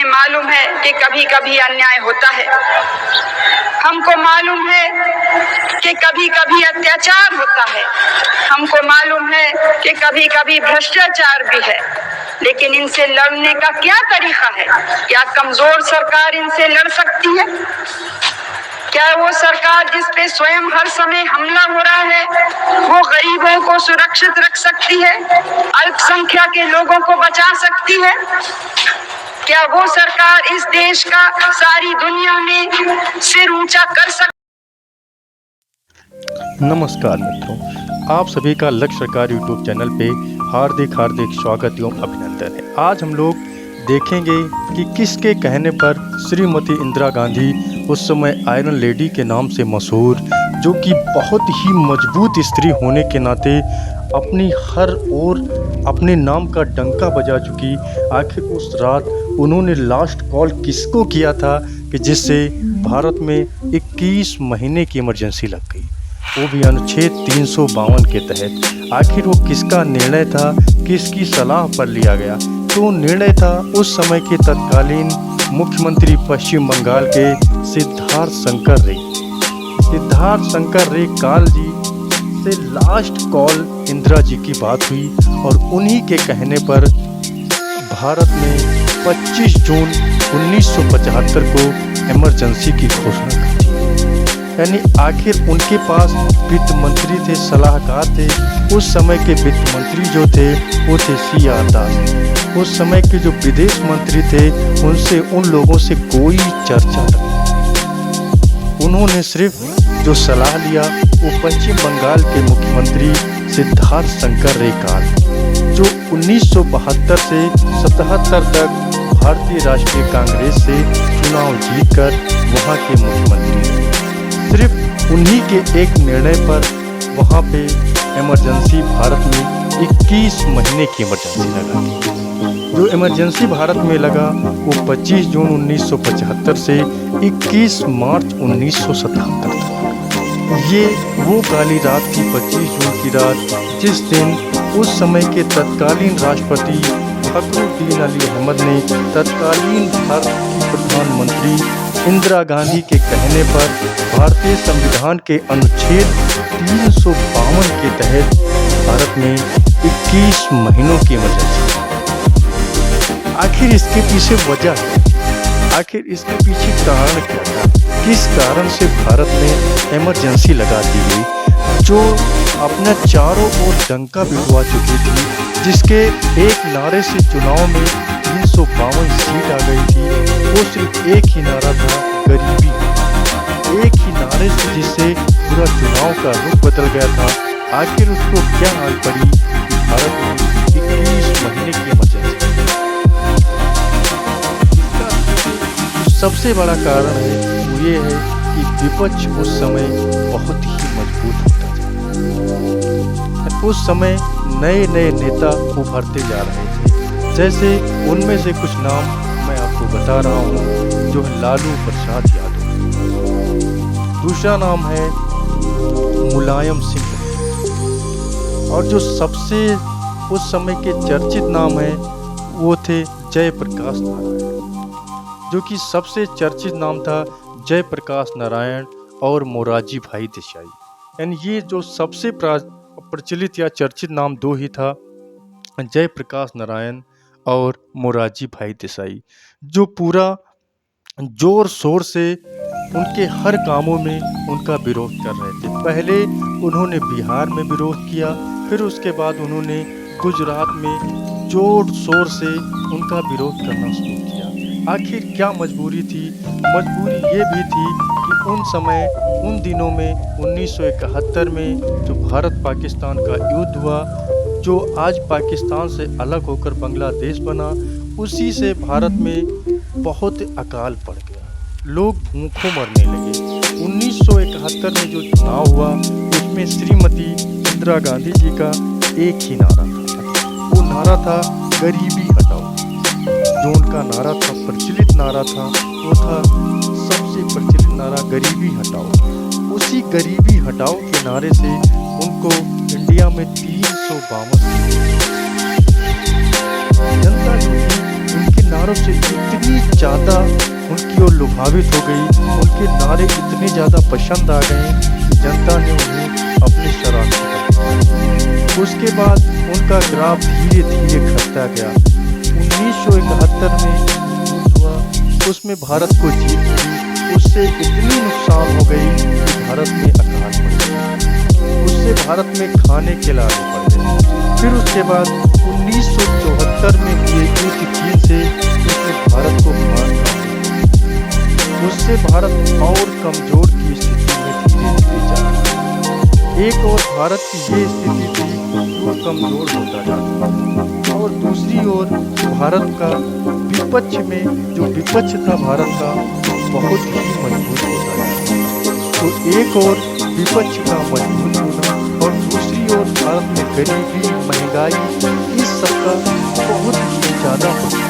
मालूम है कि कभी कभी अन्याय होता है, हमको मालूम है कि कभी कभी अत्याचार होता है, हमको मालूम है कि कभी कभी भ्रष्टाचार भी है, लेकिन इनसे लड़ने का क्या तरीका है? क्या कमजोर सरकार इनसे लड़ सकती है? क्या वो सरकार जिस पे स्वयं हर समय हमला हो रहा है वो गरीबों को सुरक्षित रख सकती है? अल्पसंख्यक के लोगों को बचा सकती है? क्या वो सरकार इस देश का सारी दुनिया में सिर ऊंचा कर सकती? नमस्कार मित्रों, आप सभी का लक्ष्य सरकार यूट्यूब चैनल पे हार्दिक स्वागत एवं अभिनंदन है। आज हम लोग देखेंगे कि किसके कहने पर श्रीमती इंदिरा गांधी, उस समय आयरन लेडी के नाम से मशहूर, जो कि बहुत ही मजबूत स्त्री होने के नाते अपनी हर ओर अपने नाम का डंका बजा चुकी, आखिर उस रात उन्होंने लास्ट कॉल किसको किया था कि जिससे भारत में 21 महीने की इमरजेंसी लग गई, वो भी अनुच्छेद 352 के तहत। आखिर वो किसका निर्णय था, किसकी सलाह पर लिया गया? तो निर्णय था उस समय के तत्कालीन मुख्यमंत्री पश्चिम बंगाल के सिद्धार्थ शंकर रे काल जी से लास्ट कॉल इंदिरा जी की बात हुई और उन्हीं के कहने पर भारत में 25 जून 1975 को इमरजेंसी की घोषणा की। यानी आखिर उनके पास वित्त मंत्री थे, सलाहकार थे। उस समय के वित्त मंत्री जो थे वो थे CR दास। उस समय के जो विदेश मंत्री थे उनसे उन लोगों से कोई चर्चा नहीं। उन्होंने सिर्फ जो सलाह लिया वो पश्चिम बंगाल के मुख्यमंत्री सिद्धार्थ शंकर रे काल, जो 1972 से 77 तक भारतीय राष्ट्रीय कांग्रेस से चुनाव जीतकर वहां के मुख्यमंत्री रहे। सिर्फ उन्हीं के एक निर्णय पर वहां पे इमरजेंसी भारत में 21 महीने की इमरजेंसी लगा। जो इमरजेंसी भारत में लगा वो 25 जून 1975 से 21 मार्च 1977 तक। ये वो काली रात की 25 जून की रात जिस दिन उस समय के तत्कालीन राष्ट्रपति फखरुद्दीन अली अहमद ने तत्कालीन भारत की प्रधानमंत्री इंदिरा गांधी के कहने पर भारतीय संविधान के अनुच्छेद 352 के तहत भारत में 21 महीनों की इमरजेंसी। आखिर इसके पीछे वजह है, आखिर इसके पीछे कारण क्या था? किस कारण से भारत में इमरजेंसी लगा दी गई, जो अपना चारों ओर डंका बिठवा चुकी थी, जिसके एक नारे से चुनाव में 352 सीट आ गई थी। वो सिर्फ एक ही नारा था, गरीबी। एक ही नारे से जिससे पूरा चुनाव का रुख बदल गया था। आखिर उसको क्या हाल पड़ी कि भारत में 21 महीने की इमरजेंसी। सबसे बड़ा कारण है वो ये है कि विपक्ष उस समय बहुत ही मजबूत होता था। उस समय नए नए नेता उभरते जा रहे थे। जैसे उनमें से कुछ नाम मैं आपको बता रहा हूँ, जो है लालू प्रसाद यादव, दूसरा नाम है मुलायम सिंह, और जो सबसे उस समय के चर्चित नाम है वो थे जयप्रकाश नारायण, जो कि सबसे चर्चित नाम था जयप्रकाश नारायण और मोरारजी भाई देसाई। यानी ये जो सबसे प्रचलित या चर्चित नाम दो ही था, जयप्रकाश नारायण और मोरारजी भाई देसाई, जो पूरा जोर शोर से उनके हर कामों में उनका विरोध कर रहे थे। पहले उन्होंने बिहार में विरोध किया, फिर उसके बाद उन्होंने गुजरात में जोर शोर से उनका विरोध करना शुरू किया। आखिर क्या मजबूरी थी? मजबूरी ये भी थी कि उन समय, उन दिनों में 1971 में जो भारत पाकिस्तान का युद्ध हुआ, जो आज पाकिस्तान से अलग होकर बांग्लादेश बना, उसी से भारत में बहुत अकाल पड़ गया, लोग भूखों मरने लगे। 1971 में जो चुनाव हुआ उसमें श्रीमती इंदिरा गांधी जी का एक ही नारा था, वो नारा था गरीबी हटाओ। जो उनका नारा था, प्रचलित नारा था, वो था सबसे प्रचलित नारा गरीबी हटाओ। उसी गरीबी हटाओ के नारे से उनको इंडिया में 352 जनता जो थी उनके नारों से इतनी ज़्यादा उनकी ओर लुभावित हो गई, उनके नारे इतने ज़्यादा पसंद आ गए कि जनता ने उन्हें अपने शरण किया। उसके बाद उनका ग्राफ धीरे धीरे घटता गया। 1971 में हुआ, उसमें भारत को जीत मिली। उससे इतनी नुकसान हो गई कि भारत में अकाल पड़ गया। उससे भारत में खाने के लाले पड़ गए। फिर उसके बाद 1974 में हुए युद्ध चीन से उसने भारत को मार खाया। उससे भारत और कमजोर की स्थिति में धीरे धीरे जा रहा। एक और भारत की ये स्थिति थी वो कमजोर होता जाता, और दूसरी ओर भारत का विपक्ष में जो विपक्ष था भारत का बहुत ही मजबूत होता जाता। तो एक और विपक्ष का मजबूत होना और दूसरी ओर भारत में गरीबी, महंगाई, इस सब का बहुत ही ज़्यादा होता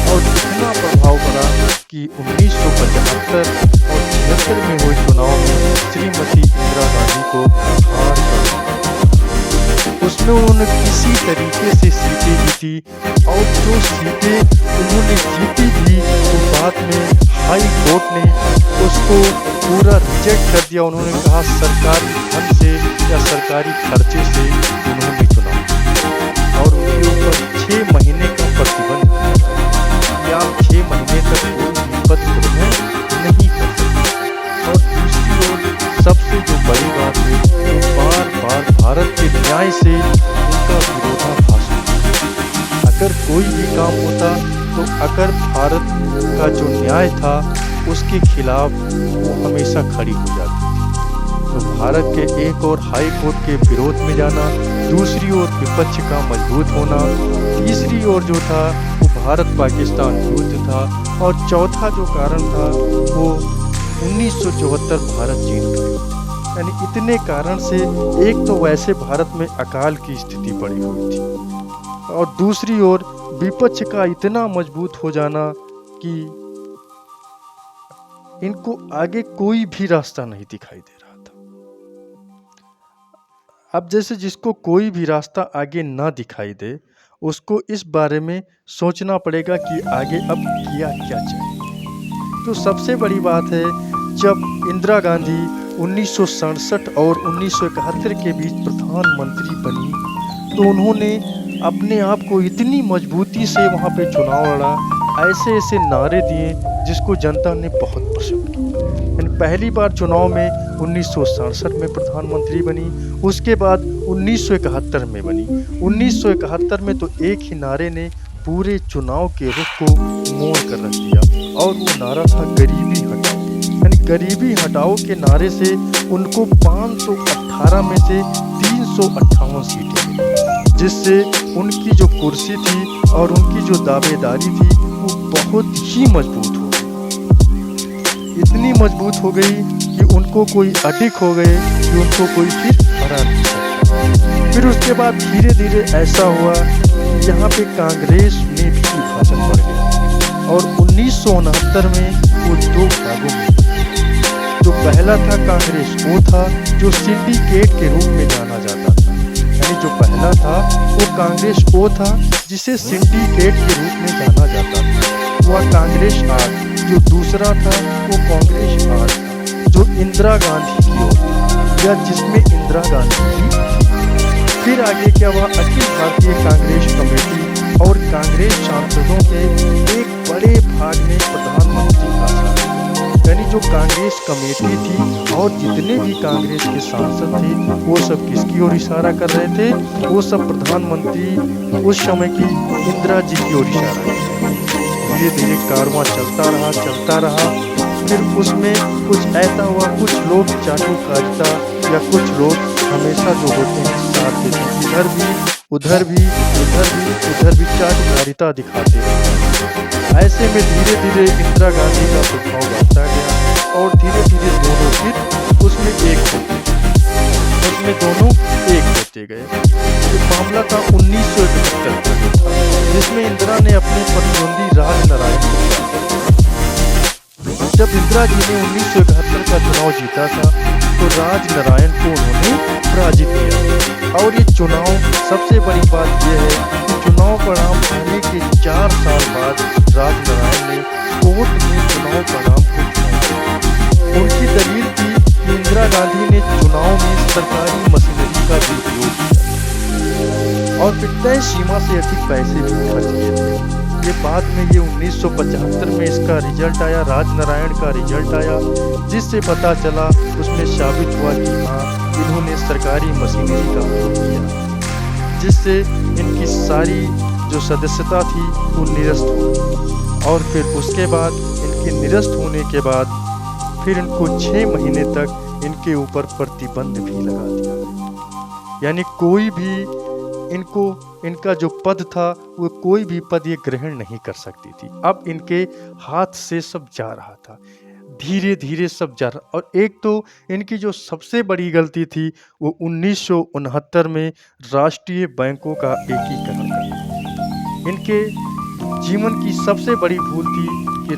और इतना प्रभाव पड़ा कि 1975 और 76 में हुए चुनाव में श्रीमती इंदिरा गांधी को हार कर उसमें उन्होंने किसी तरीके से सीटें जीती, और जो सीटें उन्होंने जीती भी तो बाद में हाई कोर्ट ने उसको पूरा रिजेक्ट कर दिया। उन्होंने कहा सरकारी धन से या सरकारी खर्चे से उन्होंने चुना, और उनके ऊपर 6 महीने का प्रतिबंध कि आप 6 महीने तक कोई पद ग्रहण नहीं कर सकते। और दूसरी ओर सबसे जो बड़ी बात है वो बार बार भारत के न्याय से उनका विरोधाभास होता। अगर कोई भी काम होता तो अगर भारत का जो न्याय था उसके खिलाफ वो हमेशा खड़ी हो जाती थी। तो भारत के एक और हाई कोर्ट के विरोध में जाना, दूसरी ओर विपक्ष का मजबूत होना, तीसरी ओर जो था वो भारत पाकिस्तान युद्ध था, और चौथा जो कारण था वो 1974 भारत जीत गया। यानी इतने कारण से एक तो वैसे भारत में अकाल की स्थिति पड़ी हुई थी, और दूसरी ओर विपक्ष का इतना मजबूत हो जाना कि इनको आगे कोई भी रास्ता नहीं दिखाई दे रहा था। अब जैसे जिसको कोई भी रास्ता आगे ना दिखाई दे उसको इस बारे में सोचना पड़ेगा कि आगे अब किया क्या जाए। तो सबसे बड़ी बात है जब इंदिरा गांधी 1967 और 1971 के बीच प्रधानमंत्री बनी तो उन्होंने अपने आप को इतनी मजबूती से वहाँ पे चुनाव लड़ा, ऐसे ऐसे नारे दिए जिसको जनता ने बहुत पसंद किया। पहली बार चुनाव में 1967 में प्रधानमंत्री बनी, उसके बाद 1971 में बनी। 1971 में तो एक ही नारे ने पूरे चुनाव के रुख को मोड़ कर रख दिया, और वो नारा था गरीबी हटाओ। यानी गरीबी हटाओ के नारे से उनको 518 में से 358 सीटें मिली, जिससे उनकी जो कुर्सी थी और उनकी जो दावेदारी थी वो बहुत ही मजबूत हो गई। इतनी मजबूत हो गई कि उनको कोई अडिग हो गए कि उनको कोई फिर हरा नहीं सकता। फिर उसके बाद धीरे धीरे ऐसा हुआ कि यहाँ पे कांग्रेस में भी विभाजन बढ़ गया, और 1969 में वो 2 भागों में जो पहला था कांग्रेस वो था जो सिंडिकेट के रूप में जाना जाता था। यानी जो पहला था वो कांग्रेस वो था जिसे सिंडिकेट के रूप में जाना जाता था, वह कांग्रेस आर। जो दूसरा था वो कांग्रेस आर था जो इंदिरा गांधी की ओर या जिसमें इंदिरा गांधी भी थी। फिर आगे क्या हुआ, अखिल भारतीय कांग्रेस कमेटी और कांग्रेस सांसदों के एक बड़े भाग ने प्रधानमंत्री का साथ, यानी जो कांग्रेस कमेटी थी और जितने भी कांग्रेस के सांसद थे वो सब किसकी ओर इशारा कर रहे थे, वो सब प्रधानमंत्री उस समय की इंदिरा जी की ओर इशारा कर रहे थे। धीरे धीरे कारवां चलता रहा। फिर उसमें कुछ ऐसा हुआ, कुछ लोग चाटुकारिता या कुछ लोग हमेशा जो होते हैं साथ देते हैं, इधर भी उधर भी चाटुकारिता दिखाते हैं। ऐसे में धीरे धीरे इंदिरा गांधी का प्रभाव बढ़ता गया, और धीरे धीरे दोनों फिर उसमें दोनों एक होते गए। तो मामला था 1971 का, जिसमें इंदिरा ने अपने प्रतिद्वंदी राजनारायण को पराजित किया। जब इंदिरा जी ने 1971 का चुनाव जीता था तो राजनारायण को उन्होंने पराजित किया। और ये चुनाव, सबसे बड़ी बात यह है कि चुनाव चुनाव परिणाम आने के 4 साल बाद राजनारायण ने कोर्ट में चुनाव परिणाम को चुनौती। उनकी दलील थी कि इंदिरा गांधी ने चुनाव में सरकारी मशीनरी का दुरुपयोग किया और फिर तय सीमा से अधिक पैसे भी खर्च किए थे। ये बाद में ये 1975 में इसका रिजल्ट आया, राजनारायण का रिजल्ट आया, जिससे पता चला, उसमें साबित हुआ कि हाँ, इन्होंने सरकारी मशीनरी का उपयोग किया, जिससे इनकी सारी जो सदस्यता थी वो निरस्त हो गई। और फिर उसके बाद इनके निरस्त होने के बाद फिर इनको 6 महीने तक इनके ऊपर प्रतिबंध भी लगा दिया गया। यानी कोई भी इनका जो पद था वो कोई भी पद ये ग्रहण नहीं कर सकती थी। अब इनके हाथ से सब जा रहा था, धीरे धीरे सब जा रहा। और एक तो इनकी जो सबसे बड़ी गलती थी वो 1969 में राष्ट्रीय बैंकों का एकीकरण करना। इनके जीवन की सबसे बड़ी भूल थी कि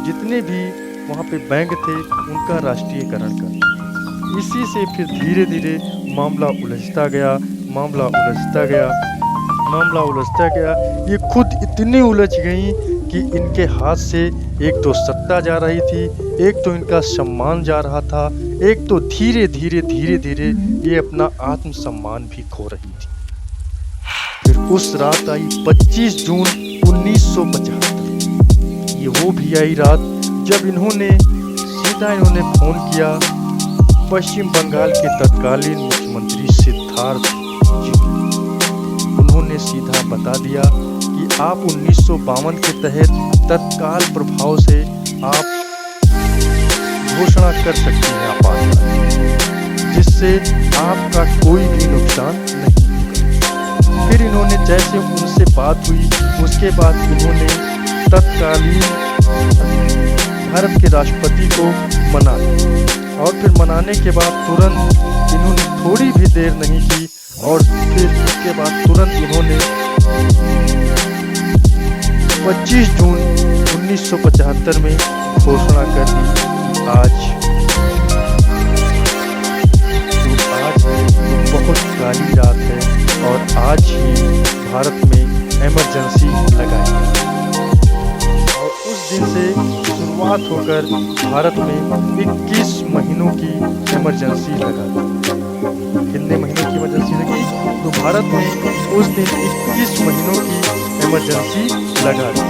जितने भी वहाँ पे बैंक थे उनका राष्ट्रीयकरण करना। इसी से फिर धीरे धीरे मामला उलझता गया, मामला उलझता गया। ये खुद इतनी उलझ गई कि इनके हाथ से एक तो सत्ता जा रही थी, एक तो इनका सम्मान जा रहा था, एक तो धीरे धीरे ये अपना आत्मसम्मान भी खो रही थी। फिर उस रात आई 25 जून 1975। ये वो भी आई रात जब इन्होंने फोन किया पश्चिम बंगाल के तत्कालीन मुख्यमंत्री सिद्धार्थ जी। उन्होंने सीधा बता दिया कि आप 1952 के तहत तत्काल प्रभाव से आप घोषणा कर सकते हैं आपातकाल, जिससे आपका कोई भी नुकसान नहीं होगा। फिर इन्होंने जैसे उनसे बात हुई उसके बाद इन्होंने तत्कालीन भारत के राष्ट्रपति को मना लिया और फिर मनाने के बाद तुरंत इन्होंने थोड़ी भी देर नहीं की और फिर उसके बाद तुरंत इन्होंने 25 जून 1975 में घोषणा कर दी कि आज बहुत काली रात है और आज ही भारत में इमरजेंसी लगाई गई। और उस दिन से शुरुआत होकर भारत में 21 महीनों की इमरजेंसी लगा दी। कितने महीनों की इमरजेंसी लगी? तो भारत में उस दिन 21 महीनों की इमरजेंसी लगा दी।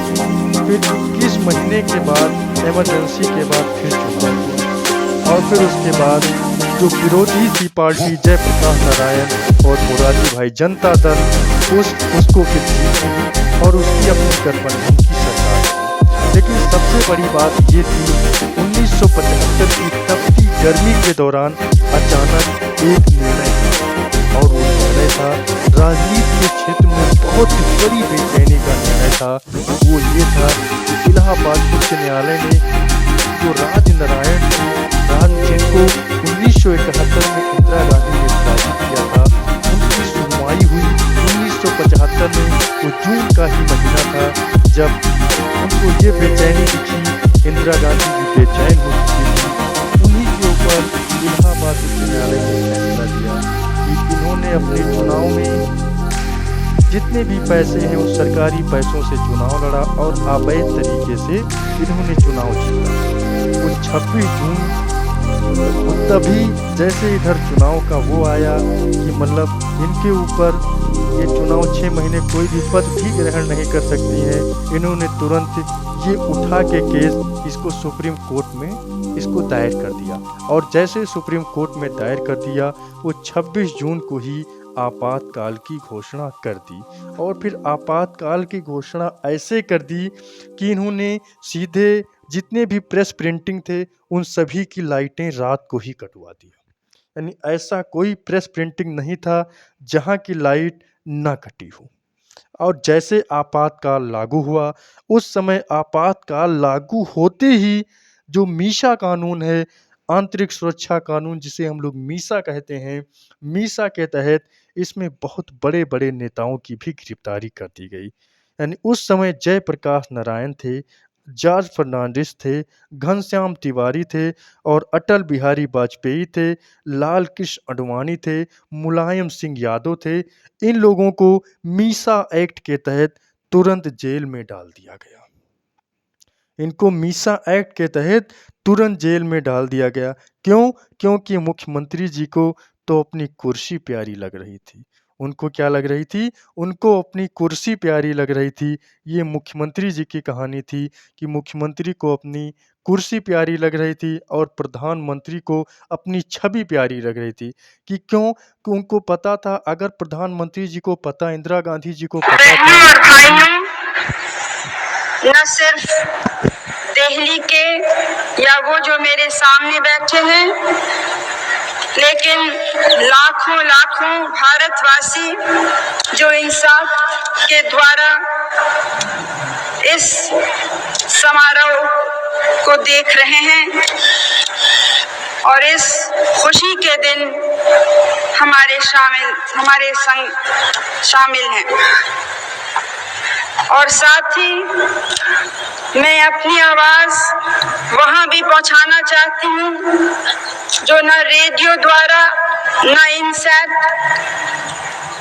फिर 21 महीने के बाद इमरजेंसी के बाद फिर चुनाव हुआ और फिर उसके बाद जो विरोधी थी पार्टी जयप्रकाश नारायण और मोरारजी भाई जनता दल उसको फिर जीत मिली और उसकी अपनी गठबंधन की सरकार थी। लेकिन सबसे बड़ी बात ये थी 1975 की तपती गर्मी के दौरान अचानक एक निर्णय था और वो निर्णय था राजनीति के क्षेत्र में बहुत बड़ी बेचैनी का निर्णय था। वो ये था कि इलाहाबाद उच्च न्यायालय ने जो राजनारायण जिनको 1971 में इंदिरा गांधी ने राजी किया था, उनकी सुनवाई हुई 1975 में। वो जून का ही महीना था जब उनको ये बेचैनी दिखी, इंदिरा गांधी भी बेचैन हो चुकी थी। उन्हीं के ऊपर इलाहाबाद उच्च न्यायालय ने फैसला दिया कि इन्होंने अपने चुनाव में जितने भी पैसे हैं उस सरकारी पैसों से चुनाव लड़ा और अवैध तरीके से इन्होंने चुनाव जीता। वो 26 जून तभी जैसे इधर चुनाव का वो आया कि मतलब इनके ऊपर ये चुनाव 6 महीने कोई भी पद भी ग्रहण नहीं कर सकती हैं। इन्होंने तुरंत ये उठा के केस इसको सुप्रीम कोर्ट में इसको दायर कर दिया और जैसे सुप्रीम कोर्ट में दायर कर दिया वो 26 जून को ही आपातकाल की घोषणा कर दी। और फिर आपातकाल की घोषणा ऐसे कर दी कि इन्होंने सीधे जितने भी प्रेस प्रिंटिंग थे उन सभी की लाइटें रात को ही कटवा दी। यानी ऐसा कोई प्रेस प्रिंटिंग नहीं था जहां की लाइट ना कटी हो। और जैसे आपातकाल लागू हुआ उस समय आपातकाल लागू होते ही जो मीसा कानून है, आंतरिक सुरक्षा कानून जिसे हम लोग मीसा कहते हैं, मीसा के तहत इसमें बहुत बड़े बड़े नेताओं की भी गिरफ्तारी कर दी गई। यानी उस समय जयप्रकाश नारायण थे जॉर्ज फर्नांडिस थे, घनश्याम तिवारी थे और अटल बिहारी वाजपेयी थे, लाल कृष्ण आडवाणी थे, मुलायम सिंह यादव थे। इन लोगों को मीसा एक्ट के तहत तुरंत जेल में डाल दिया गया। इनको मीसा एक्ट के तहत तुरंत जेल में डाल दिया गया। क्यों? क्योंकि मुख्यमंत्री जी को तो अपनी कुर्सी प्यारी लग रही थी। उनको क्या लग रही थी? उनको अपनी कुर्सी प्यारी लग रही थी। ये मुख्यमंत्री जी की कहानी थी कि मुख्यमंत्री को अपनी कुर्सी प्यारी लग रही थी और प्रधानमंत्री को अपनी छवि प्यारी लग रही थी। कि क्यों? कि उनको पता था, अगर प्रधानमंत्री जी को पता, इंदिरा गांधी जी को पता बहनों था। और भाइयों, न सिर्फ दिल्ली के या वो जो मेरे सामने बैठे हैं, लेकिन लाखों लाखों भारतवासी जो इंसाफ के द्वारा इस समारोह को देख रहे हैं और इस खुशी के दिन हमारे संग शामिल हैं। और साथ ही मैं अपनी आवाज वहां भी पहुंचाना चाहती हूं जो न रेडियो द्वारा, न इनसेट,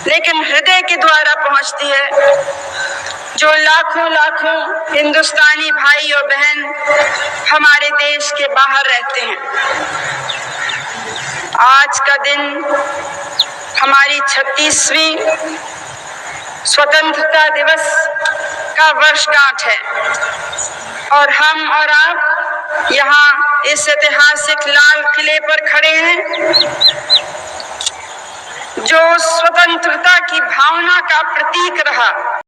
लेकिन हृदय के द्वारा पहुंचती है, जो लाखों लाखों हिंदुस्तानी भाई और बहन हमारे देश के बाहर रहते हैं। आज का दिन हमारी 36वीं स्वतंत्रता दिवस का वर्षगांठ है और हम और आप यहाँ इस ऐतिहासिक लाल किले पर खड़े हैं, जो स्वतंत्रता की भावना का प्रतीक रहा।